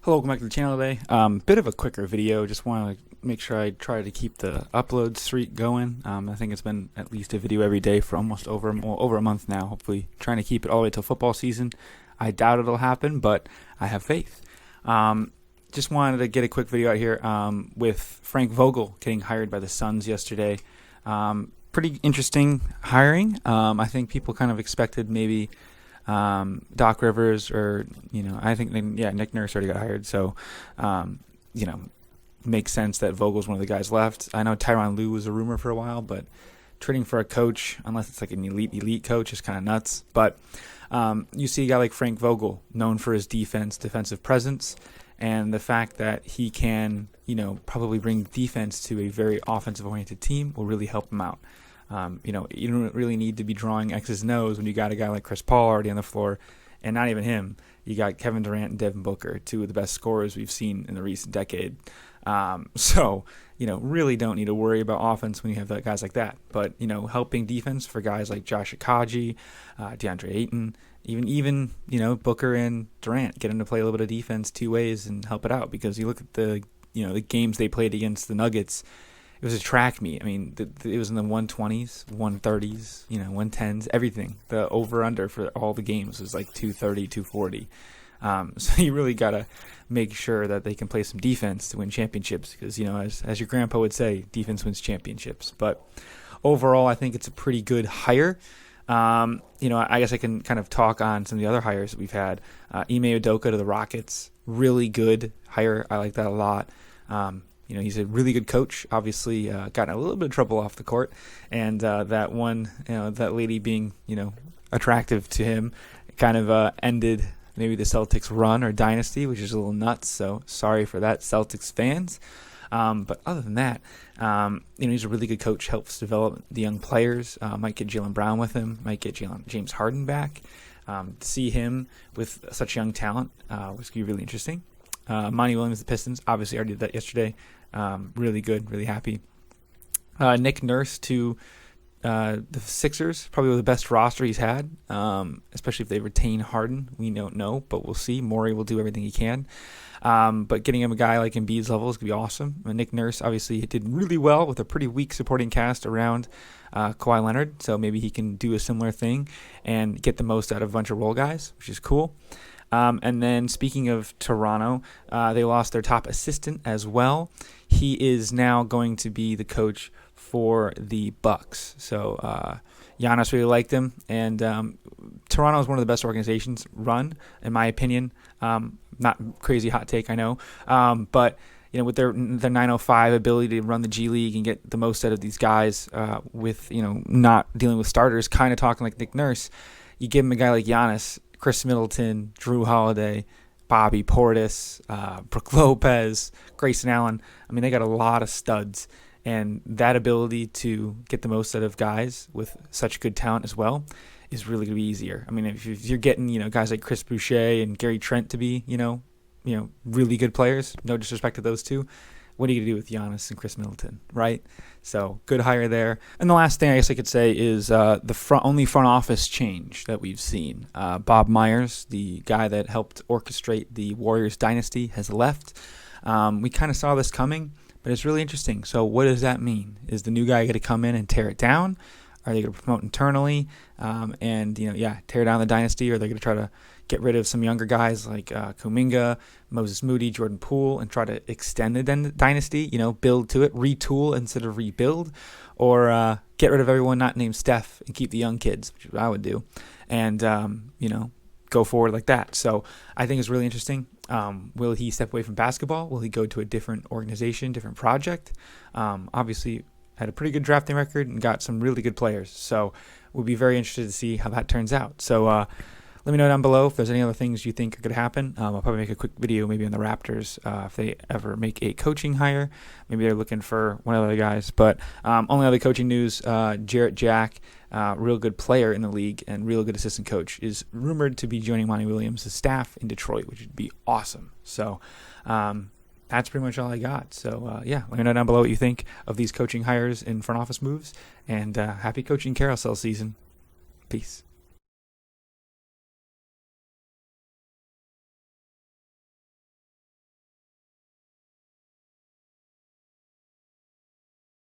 Hello, welcome back to the channel today. Bit of a quicker video. Just want to make sure I try to keep the upload streak going. I think it's been at least a video every day for almost over a month now. Hopefully trying to keep it all the way till football season. I doubt it'll happen, but I have faith. Just wanted to get a quick video out here with Frank Vogel getting hired by the Suns yesterday. Pretty interesting hiring. I think people kind of expected maybe Doc Rivers or, I think, Nick Nurse already got hired. So, makes sense that Vogel's one of the guys left. I know Tyronn Lue was a rumor for a while, but trading for a coach, unless it's like an elite coach, is kind of nuts. But you see a guy like Frank Vogel, known for his defensive presence, and the fact that he can, probably bring defense to a very offensive-oriented team will really help him out. You don't really need to be drawing X's and O's when you got a guy like Chris Paul already on the floor, and not even him. You got Kevin Durant and Devin Booker, two of the best scorers we've seen in the recent decade. So, really don't need to worry about offense when you have guys like that. But, helping defense for guys like Josh Okogie, DeAndre Ayton, even Booker and Durant, get them to play a little bit of defense two ways and help it out. Because you look at the games they played against the Nuggets, it was a track meet. I mean, it was in the 120s, 130s, 110s, everything. The over-under for all the games was like 230, 240. So you really got to make sure that they can play some defense to win championships because, as your grandpa would say, defense wins championships. But overall, I think it's a pretty good hire. I guess I can kind of talk on some of the other hires that we've had. Ime Udoka to the Rockets, really good hire. I like that a lot. He's a really good coach. Obviously, got in a little bit of trouble off the court, and that one, that lady being, attractive to him, kind of ended maybe the Celtics run or dynasty, which is a little nuts. So sorry for that, Celtics fans. But other than that, he's a really good coach. Helps develop the young players. Might get Jaylen Brown with him. Might get James Harden back. To see him with such young talent was going to be really interesting. Monty Williams, the Pistons, obviously already did that yesterday. Really good, really happy. Nick Nurse to the Sixers, probably the best roster he's had, especially if they retain Harden. We don't know, but we'll see. Morey will do everything he can. But getting him a guy like Embiid's level is going to be awesome. Nick Nurse obviously did really well with a pretty weak supporting cast around Kawhi Leonard, so maybe he can do a similar thing and get the most out of a bunch of role guys, which is cool. And then speaking of Toronto, they lost their top assistant as well. He is now going to be the coach for the Bucks. So Giannis really liked him, and Toronto is one of the best organizations run, in my opinion. Not crazy hot take, I know, but with their 905 ability to run the G League and get the most out of these guys, with not dealing with starters, kind of talking like Nick Nurse. You give him a guy like Giannis, Chris Middleton, Drew Holiday, Bobby Portis, Brook Lopez, Grayson Allen. I mean, they got a lot of studs, and that ability to get the most out of guys with such good talent as well is really going to be easier. I mean, if you're getting, guys like Chris Boucher and Gary Trent to be, really good players, no disrespect to those two, what are you going to do with Giannis and Chris Middleton, right? So good hire there. And the last thing I guess I could say is the only front office change that we've seen. Bob Myers, the guy that helped orchestrate the Warriors dynasty, has left. We kind of saw this coming, but it's really interesting. So what does that mean? Is the new guy going to come in and tear it down? Are they going to promote internally tear down the dynasty? Or are they going to try to get rid of some younger guys like Kuminga, Moses Moody, Jordan Poole, and try to extend the dynasty, build to it, retool instead of rebuild, or get rid of everyone not named Steph and keep the young kids, which is what I would do, and, go forward like that. So I think it's really interesting. Will he step away from basketball? Will he go to a different organization, different project? Obviously, had a pretty good drafting record and got some really good players. So we'll be very interested to see how that turns out. So let me know down below if there's any other things you think could happen. I'll probably make a quick video maybe on the Raptors if they ever make a coaching hire. Maybe they're looking for one of the guys. But only other coaching news, Jarrett Jack, real good player in the league and real good assistant coach, is rumored to be joining Monty Williams' staff in Detroit, which would be awesome. So that's pretty much all I got. So, let me know down below what you think of these coaching hires and front office moves. And happy Coaching Carousel season. Peace.